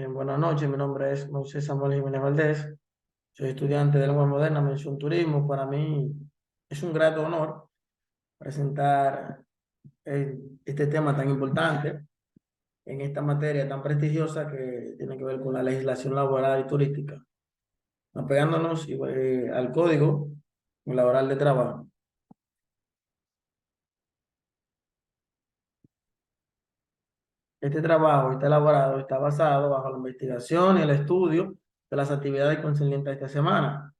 Buenas noches, mi nombre es Moisés Samuel Jiménez Valdés, soy estudiante de Lengua Moderna, mención turismo. Para mí es un grato honor presentar este tema tan importante en esta materia tan prestigiosa que tiene que ver con la legislación laboral y turística, apegándonos al Código Laboral de Trabajo. Este trabajo está elaborado, está basado bajo la investigación y el estudio de las actividades concernientes a esta semana,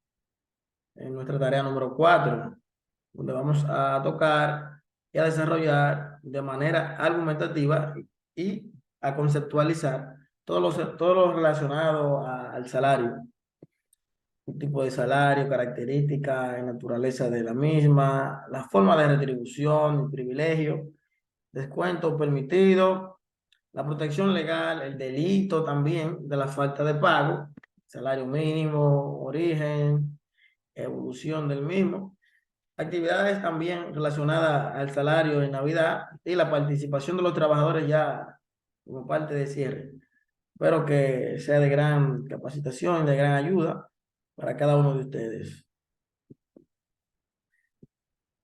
en nuestra tarea número 4, donde vamos a tocar y a desarrollar de manera argumentativa y a conceptualizar todo lo relacionado al salario, un tipo de salario, características, naturaleza de la misma, la forma de retribución, el privilegio, descuento permitido, la protección legal, el delito también de la falta de pago, salario mínimo, origen, evolución del mismo. Actividades también relacionadas al salario en Navidad y la participación de los trabajadores ya como parte de cierre. Espero que sea de gran capacitación, de gran ayuda para cada uno de ustedes.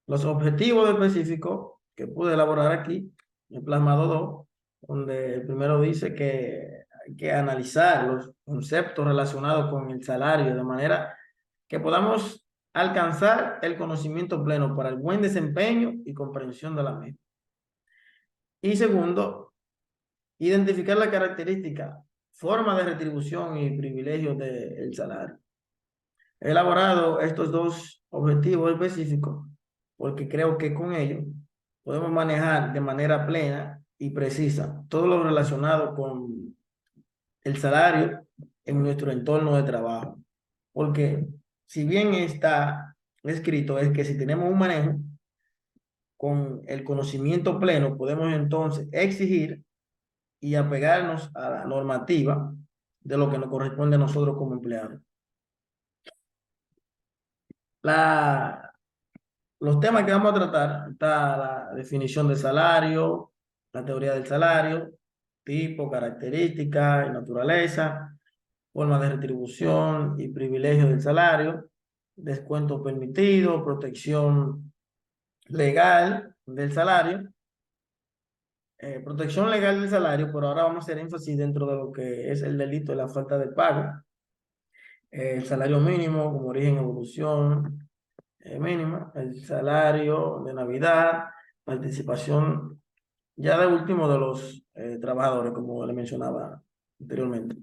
Los objetivos específicos que pude elaborar aquí, he plasmado dos, donde el primero dice que hay que analizar los conceptos relacionados con el salario de manera que podamos alcanzar el conocimiento pleno para el buen desempeño y comprensión de la misma. Y segundo, identificar la característica, forma de retribución y privilegios del salario. He elaborado estos dos objetivos específicos porque creo que con ellos podemos manejar de manera plena y precisa todo lo relacionado con el salario en nuestro entorno de trabajo. Porque si bien está escrito, es que si tenemos un manejo con el conocimiento pleno, podemos entonces exigir y apegarnos a la normativa de lo que nos corresponde a nosotros como empleados. Los temas que vamos a tratar, está la definición de salario, la teoría del salario, tipo, características y naturaleza, forma de retribución y privilegio del salario, descuento permitido, protección legal del salario, protección legal del salario, pero ahora vamos a hacer énfasis dentro de lo que es el delito de la falta de pago, el salario mínimo como origen, evolución mínima, el salario de Navidad, participación ya de último de los trabajadores, como le mencionaba anteriormente.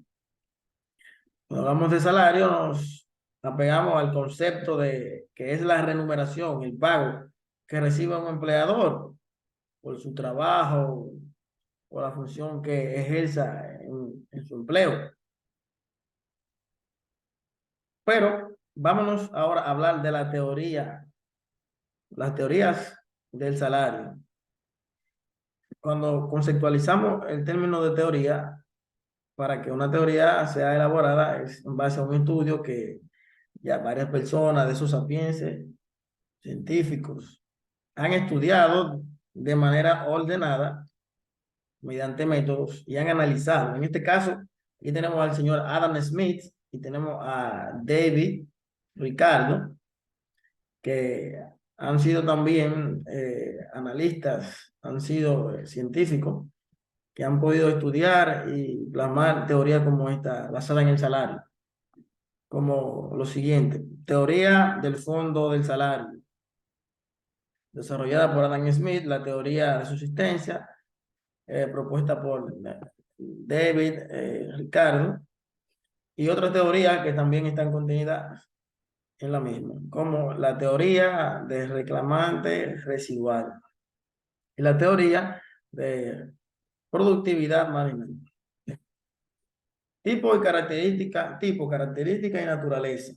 Cuando hablamos de salario, nos apegamos al concepto de que es la remuneración, el pago que recibe un empleador por su trabajo o la función que ejerza en su empleo. Pero vámonos ahora a hablar de la teoría, las teorías del salario. Cuando conceptualizamos el término de teoría, para que una teoría sea elaborada es en base a un estudio que ya varias personas de esos sapienses, científicos, han estudiado de manera ordenada mediante métodos y han analizado. En este caso, aquí tenemos al señor Adam Smith y tenemos a David Ricardo, que han sido también analistas, han sido científicos, que han podido estudiar y plasmar teorías como esta, basada en el salario, como lo siguiente: teoría del fondo del salario, desarrollada por Adam Smith; la teoría de subsistencia, propuesta por David Ricardo, y otras teorías que también están contenidas en la misma, como la teoría de reclamante residual y la teoría de productividad marginal. Tipo, característica y naturaleza.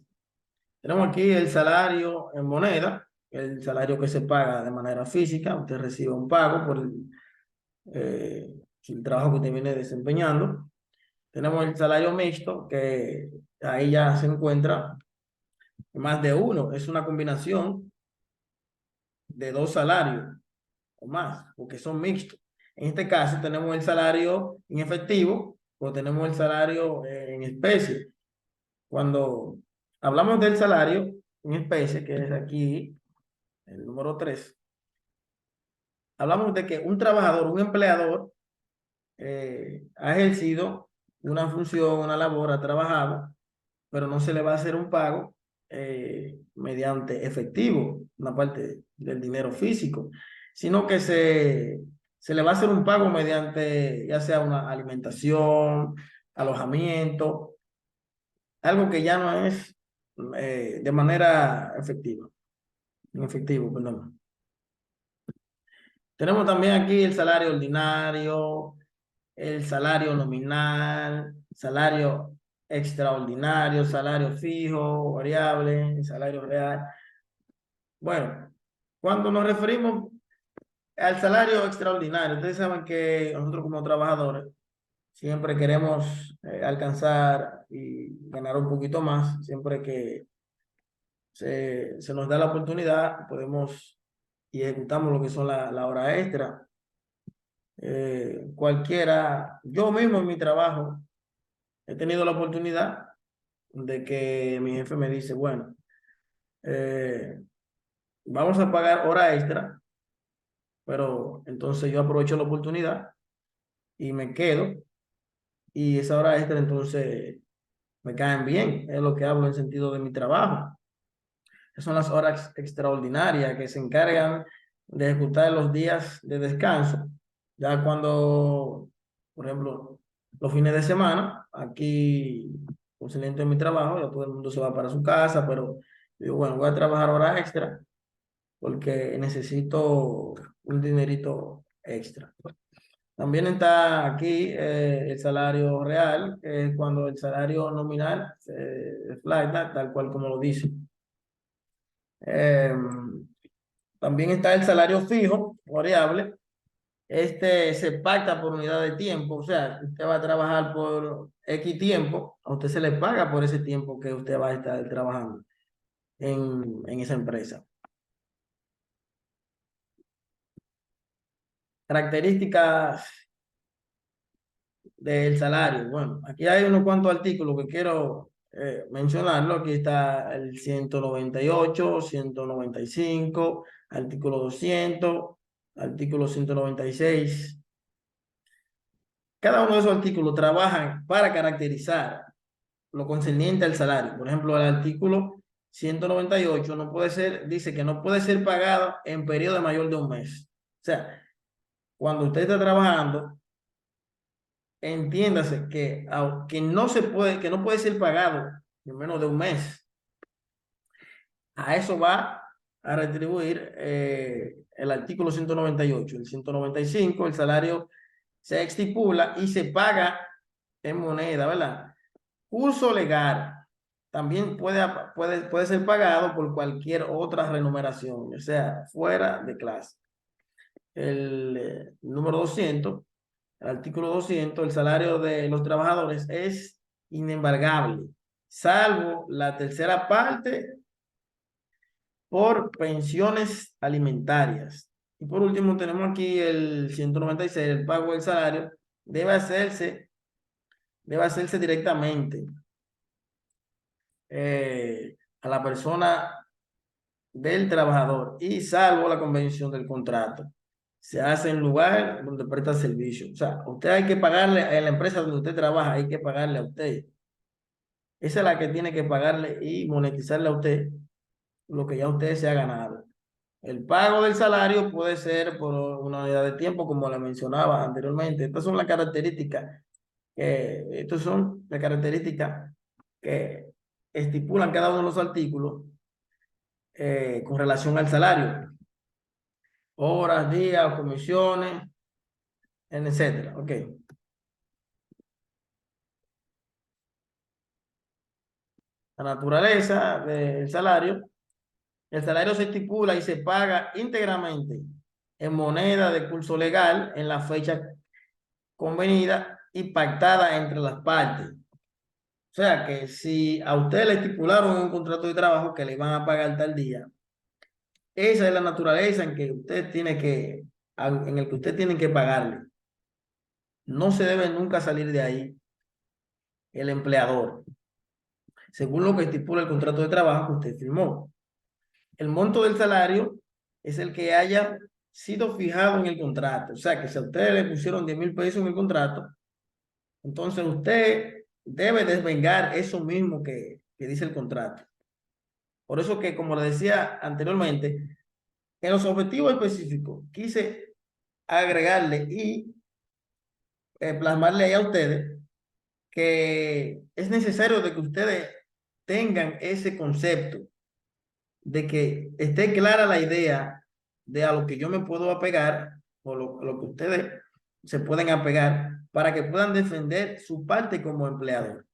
Tenemos aquí el salario en moneda, el salario que se paga de manera física. Usted recibe un pago por el trabajo que usted viene desempeñando. Tenemos el salario mixto, que ahí ya se encuentra más de uno. Es una combinación de dos salarios o más, porque son mixtos. En este caso tenemos el salario en efectivo, pues tenemos el salario en especie. Cuando hablamos del salario en especie, que es aquí el número 3, hablamos de que un trabajador, un empleador, ha ejercido una función, una labor, ha trabajado, pero no se le va a hacer un pago mediante efectivo, una parte del dinero físico, sino que se le va a hacer un pago mediante ya sea una alimentación, alojamiento, algo que ya no es de manera efectiva, en efectivo, perdón. Tenemos también aquí el salario ordinario, el salario nominal, salario extraordinario, salario fijo, variable, salario real. Bueno, cuando nos referimos al salario extraordinario, ustedes saben que nosotros como trabajadores siempre queremos alcanzar y ganar un poquito más, siempre que se nos da la oportunidad, podemos y ejecutamos lo que son la hora extra. Cualquiera, yo mismo en mi trabajo he tenido la oportunidad de que mi jefe me dice, bueno, eh, vamos a pagar hora extra, pero entonces yo aprovecho la oportunidad y me quedo y esa hora extra entonces me caen bien, es lo que hablo en sentido de mi trabajo. Esas son las horas extraordinarias que se encargan de ejecutar los días de descanso. Ya cuando, por ejemplo, los fines de semana, aquí, excelente en mi trabajo, ya todo el mundo se va para su casa, pero digo, bueno, voy a trabajar horas extra porque necesito un dinerito extra. También está aquí el salario real, que es cuando el salario nominal flight, tal cual como lo dice. Eh, También está el salario fijo, variable. Este se pacta por unidad de tiempo, o sea, usted va a trabajar por X tiempo, a usted se le paga por ese tiempo que usted va a estar trabajando en esa empresa. Características del salario. Bueno, aquí hay unos cuantos artículos que quiero mencionarlo. Aquí está el 198, 195, artículo 200, artículo 196. Cada uno de esos artículos trabajan para caracterizar lo concerniente al salario. Por ejemplo, el artículo 198 no puede ser, dice que no puede ser pagado en periodo de mayor de un mes. O sea, cuando usted está trabajando, entiéndase que no se puede, que no puede ser pagado en menos de un mes. A eso va a retribuir el artículo 198. El 195, el salario se estipula y se paga en moneda, ¿verdad? Curso legal también puede ser pagado por cualquier otra remuneración, o sea, fuera de clase. El número 200, el artículo 200, el salario de los trabajadores es inembargable, salvo la tercera parte por pensiones alimentarias. Y por último tenemos aquí el 196, el pago del salario debe hacerse directamente a la persona del trabajador y salvo la convención del contrato. Se hace en lugar donde presta servicio. O sea, usted hay que pagarle a la empresa donde usted trabaja, hay que pagarle a usted. Esa es la que tiene que pagarle y monetizarle a usted lo que ya usted se ha ganado. El pago del salario puede ser por una unidad de tiempo, como le mencionaba anteriormente. Estas son las características, estas son las características que estipulan cada uno de los artículos con relación al salario. Horas, días, comisiones, etcétera. Ok. La naturaleza del salario. El salario se estipula y se paga íntegramente en moneda de curso legal en la fecha convenida y pactada entre las partes. O sea que si a usted le estipularon un contrato de trabajo que le van a pagar tal día, esa es la naturaleza en que usted tiene en el que usted tiene que pagarle. No se debe nunca salir de ahí. el empleador, según lo que estipula el contrato de trabajo que usted firmó. El monto del salario es el que haya sido fijado en el contrato. O sea, que si a usted le pusieron 10.000 pesos en el contrato, entonces usted debe desvengar eso mismo que dice el contrato. Por eso que, como le decía anteriormente, en los objetivos específicos quise agregarle y plasmarle ahí a ustedes que es necesario de que ustedes tengan ese concepto, de que esté clara la idea de a lo que yo me puedo apegar o lo que ustedes se pueden apegar para que puedan defender su parte como empleador.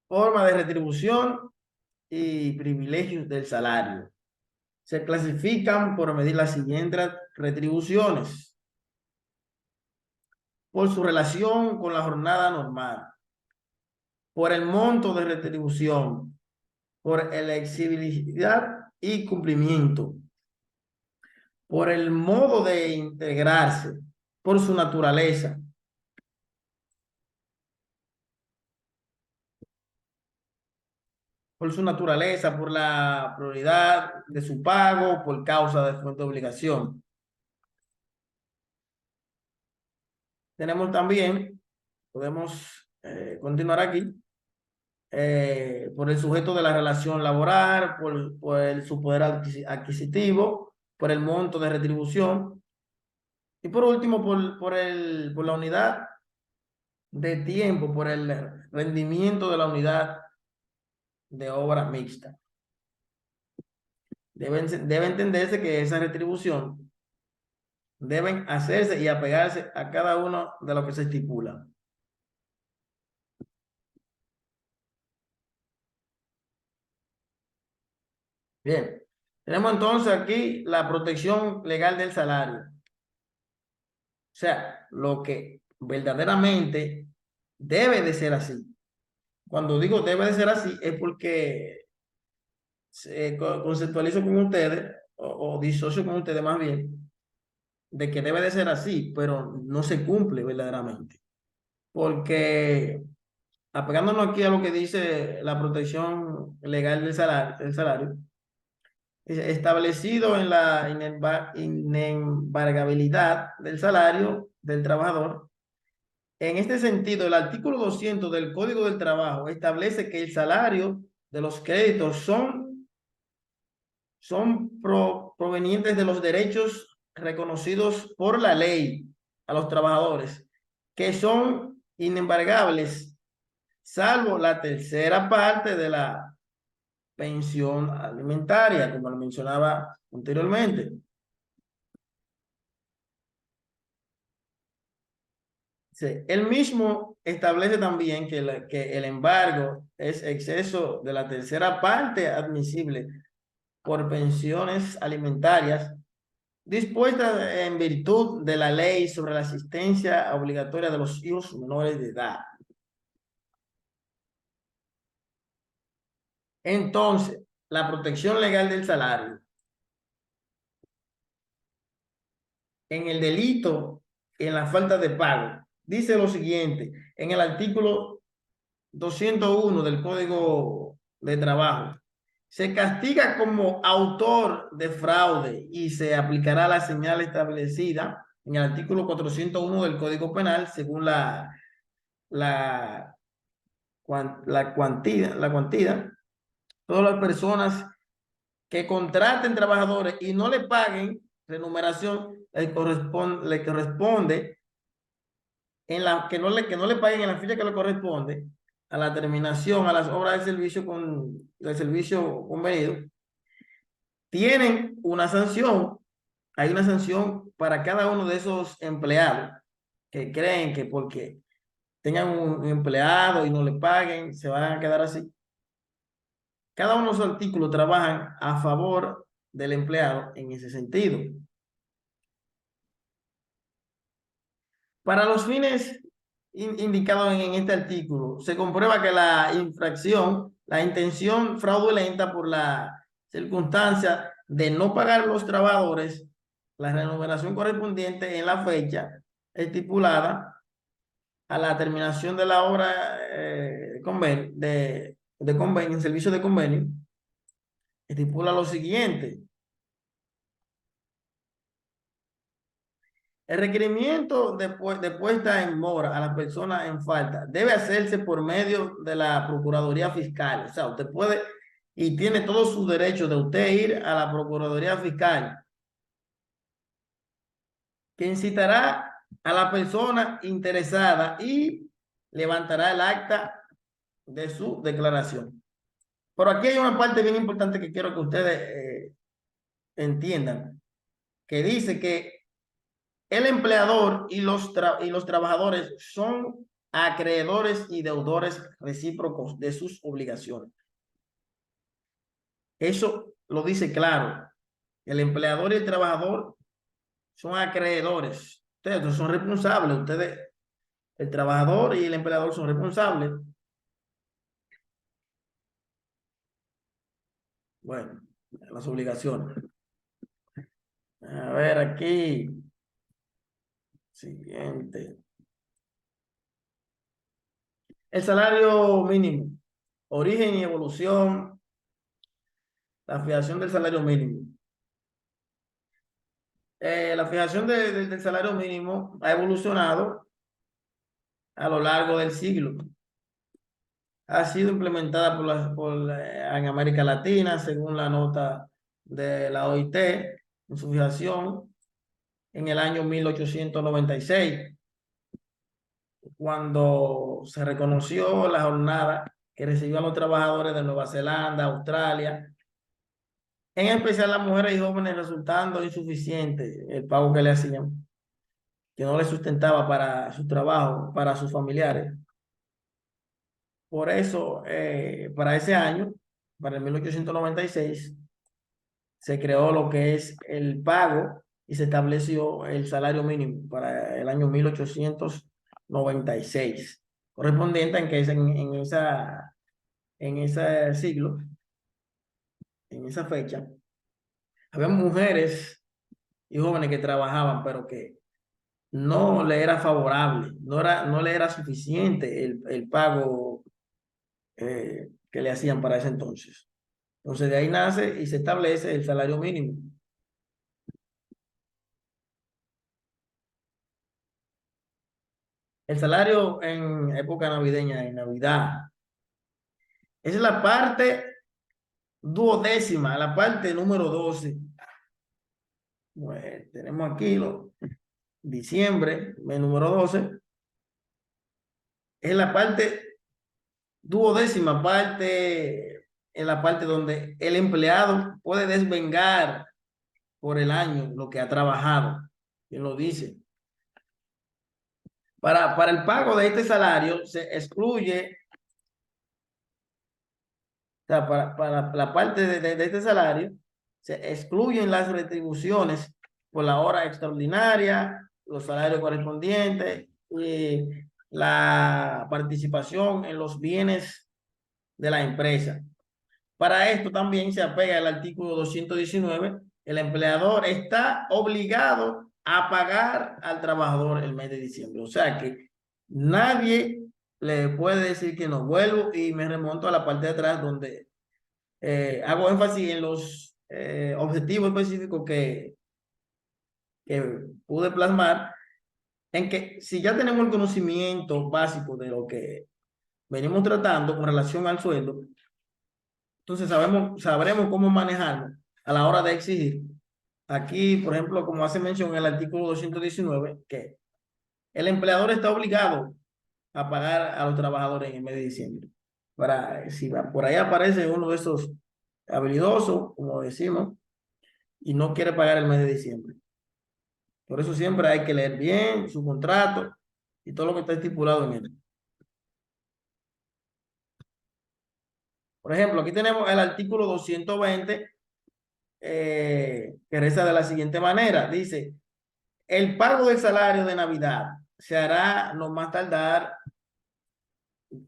Forma de retribución y privilegios del salario. Se clasifican por medir las siguientes retribuciones: por su relación con la jornada normal, por el monto de retribución, por exigibilidad y cumplimiento, por el modo de integrarse, por su naturaleza, por la prioridad de su pago, por causa de fuente de obligación. Tenemos también, podemos continuar aquí, por el sujeto de la relación laboral, su poder adquisitivo, por el monto de retribución y por último por la unidad de tiempo, por el rendimiento de la unidad de obra mixta. Debe entenderse que esa retribución deben hacerse y apegarse a cada uno de lo que se estipula. Bien, tenemos entonces aquí la protección legal del salario. O sea, lo que verdaderamente debe de ser así. Cuando digo debe de ser así es porque conceptualizo con ustedes o disocio con ustedes más bien de que debe de ser así, pero no se cumple verdaderamente. Porque apegándonos aquí a lo que dice la protección legal del salario, establecido en la inembargabilidad del salario del trabajador. En este sentido, el artículo 200 del Código del Trabajo establece que el salario de los créditos son provenientes de los derechos reconocidos por la ley a los trabajadores, que son inembargables, salvo la tercera parte de la pensión alimentaria, como lo mencionaba anteriormente. Sí, él mismo establece también que el embargo es exceso de la tercera parte admisible por pensiones alimentarias dispuestas en virtud de la ley sobre la asistencia obligatoria de los hijos menores de edad. Entonces, la protección legal del salario en el delito, en la falta de pago, dice lo siguiente, en el artículo 201 del Código de Trabajo: se castiga como autor de fraude y se aplicará la señal establecida en el artículo 401 del Código Penal según la, cuantía. Todas las personas que contraten trabajadores y no le paguen remuneración, le corresponde que no le paguen en la fecha que le corresponde a la terminación a las obras del servicio convenido, tienen una sanción. Hay una sanción para cada uno de esos empleados que creen que porque tengan un empleado y no le paguen, se van a quedar así. Cada uno de los artículos trabajan a favor del empleado en ese sentido. Para los fines indicados en este artículo, se comprueba que la infracción la intención fraudulenta por la circunstancia de no pagar a los trabajadores la remuneración correspondiente en la fecha estipulada a la terminación de la obra de convenio, en servicio de convenio, estipula lo siguiente. El requerimiento de puesta en mora a la persona en falta debe hacerse por medio de la Procuraduría Fiscal. O sea, usted puede y tiene todo su derecho de usted ir a la Procuraduría Fiscal, que incitará a la persona interesada y levantará el acta de su declaración. Pero aquí hay una parte bien importante que quiero que ustedes entiendan, que dice que el empleador y los trabajadores son acreedores y deudores recíprocos de sus obligaciones. Eso lo dice claro. El empleador y el trabajador son acreedores. Ustedes son responsables. Ustedes, el trabajador y el empleador son responsables. Bueno, las obligaciones. A ver aquí. Siguiente. El salario mínimo. Origen y evolución. La fijación del salario mínimo. La fijación del salario mínimo ha evolucionado a lo largo del siglo. Ha sido implementada en América Latina, según la nota de la OIT, en su fijación en el año 1896, cuando se reconoció la jornada que recibían los trabajadores de Nueva Zelanda, Australia, en especial las mujeres y jóvenes, resultando insuficiente el pago que le hacían, que no le sustentaba para su trabajo, para sus familiares. Por eso, para ese año, para el 1896, se creó lo que es el pago y se estableció el salario mínimo para el año 1896, correspondiente en ese siglo, en esa fecha. Había mujeres y jóvenes que trabajaban, pero que no le era favorable, no le era suficiente el pago que le hacían para ese entonces. Entonces de ahí nace y se establece el salario mínimo. El salario en época navideña, en Navidad, es la parte duodécima, la parte número 12. Bueno, tenemos aquí diciembre, el número 12. Es la parte duodécima parte, en la parte donde el empleado puede desvengar por el año lo que ha trabajado. Quien lo dice. Para el pago de este salario se excluye, o sea, para la parte de este salario se excluyen las retribuciones por la hora extraordinaria, los salarios correspondientes y la participación en los bienes de la empresa. Para esto también se apega el artículo 219. El empleador está obligado a pagar al trabajador el mes de diciembre. O sea que nadie le puede decir que no. Vuelvo y me remonto a la parte de atrás donde hago énfasis en los objetivos específicos que pude plasmar, en que si ya tenemos el conocimiento básico de lo que venimos tratando con relación al sueldo, entonces sabremos cómo manejarlo a la hora de exigir. Aquí, por ejemplo, como hace mención en el artículo 219, que el empleador está obligado a pagar a los trabajadores en el mes de diciembre. Si por ahí aparece uno de esos habilidosos, como decimos, y no quiere pagar el mes de diciembre. Por eso siempre hay que leer bien su contrato y todo lo que está estipulado en él. Por ejemplo, aquí tenemos el artículo 220, que reza de la siguiente manera. Dice, el pago del salario de Navidad se hará no más tardar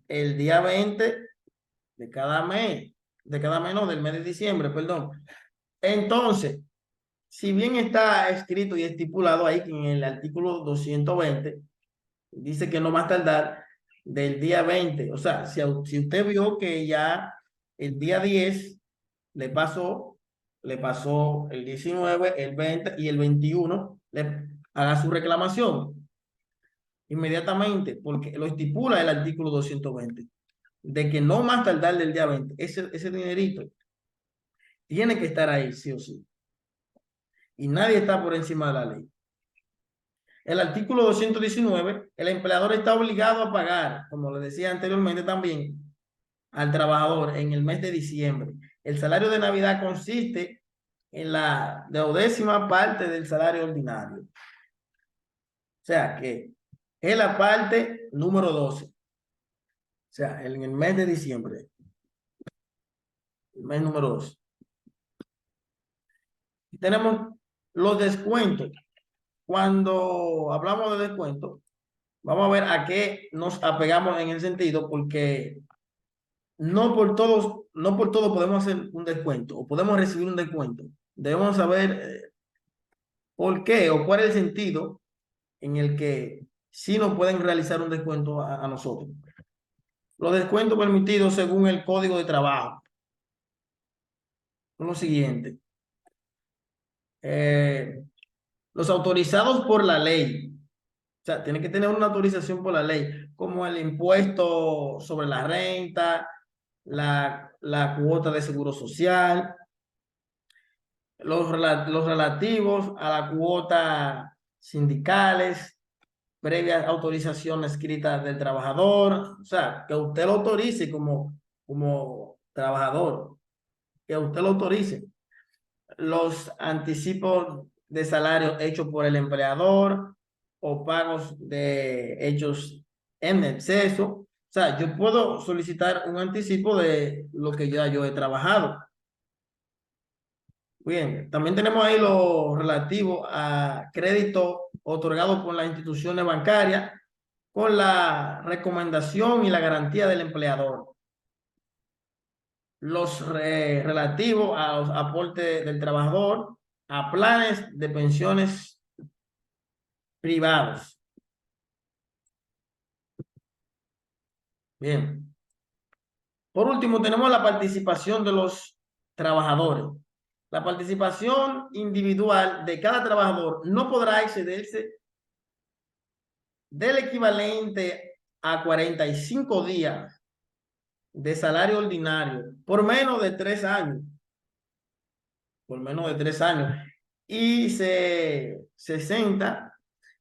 el día 20 de cada mes, no, del mes de diciembre, perdón. Entonces, si bien está escrito y estipulado ahí que en el artículo 220 dice que no va a tardar del día 20, o sea, si usted vio que ya el día 10 le pasó el 19, el 20 y el 21, haga su reclamación inmediatamente, porque lo estipula el artículo 220, de que no más tardar del día 20, ese dinerito tiene que estar ahí, sí o sí. Y nadie está por encima de la ley. El artículo 219, el empleador está obligado a pagar, como le decía anteriormente también, al trabajador en el mes de diciembre. El salario de Navidad consiste en la 12ª parte del salario ordinario. O sea que es la parte número 12. O sea, en el mes de diciembre, el mes número 12. Y tenemos los descuentos. Cuando hablamos de descuentos, vamos a ver a qué nos apegamos en el sentido, porque no por todo podemos hacer un descuento o podemos recibir un descuento. Debemos saber por qué o cuál es el sentido en el que sí nos pueden realizar un descuento a nosotros. Los descuentos permitidos según el Código de Trabajo son los siguientes. Los autorizados por la ley. O sea, tiene que tener una autorización por la ley, como el impuesto sobre la renta, la cuota de seguro social, los relativos a la cuota sindicales, previa autorización escrita del trabajador, o sea, que usted lo autorice como trabajador, que usted lo autorice. Los anticipos de salario hechos por el empleador o pagos hechos en exceso. O sea, yo puedo solicitar un anticipo de lo que ya yo he trabajado. Bien, también tenemos ahí lo relativo a crédito otorgado por las instituciones bancarias con la recomendación y la garantía del empleador. Los relativos a los aportes del trabajador a planes de pensiones privados. Bien. Por último, tenemos la participación de los trabajadores. La participación individual de cada trabajador no podrá excederse del equivalente a 45 días de salario ordinario por menos de 3 años. Por menos de 3 años. Y 60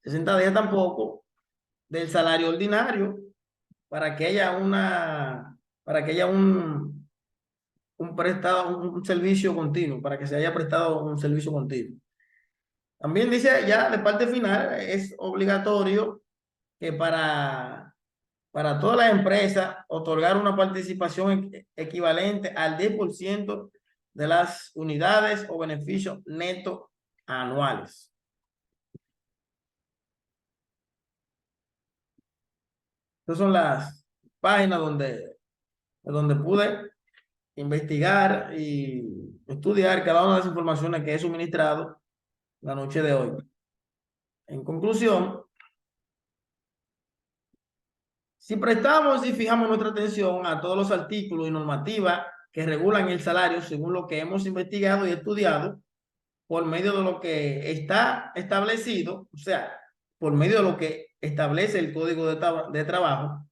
días tampoco del salario ordinario para que haya un prestado, un servicio continuo, para que se haya prestado un servicio continuo. También dice ya de parte final, es obligatorio que para todas las empresas otorgar una participación equivalente al 10% de las unidades o beneficios netos anuales. Estas son las páginas donde pude investigar y estudiar cada una de las informaciones que he suministrado la noche de hoy. En conclusión, si prestamos y fijamos nuestra atención a todos los artículos y normativas que regulan el salario según lo que hemos investigado y estudiado, por medio de lo que está establecido, o sea, por medio de lo que establece el Código de Trabajo,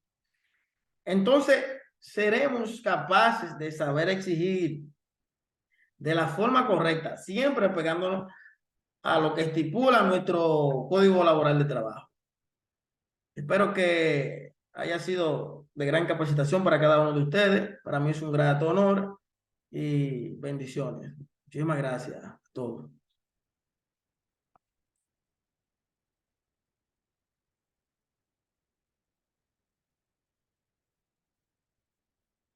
entonces seremos capaces de saber exigir de la forma correcta, siempre pegándonos a lo que estipula nuestro Código Laboral de Trabajo. Espero que haya sido de gran capacitación para cada uno de ustedes. Para mí es un grato honor y bendiciones. Muchísimas gracias a todos.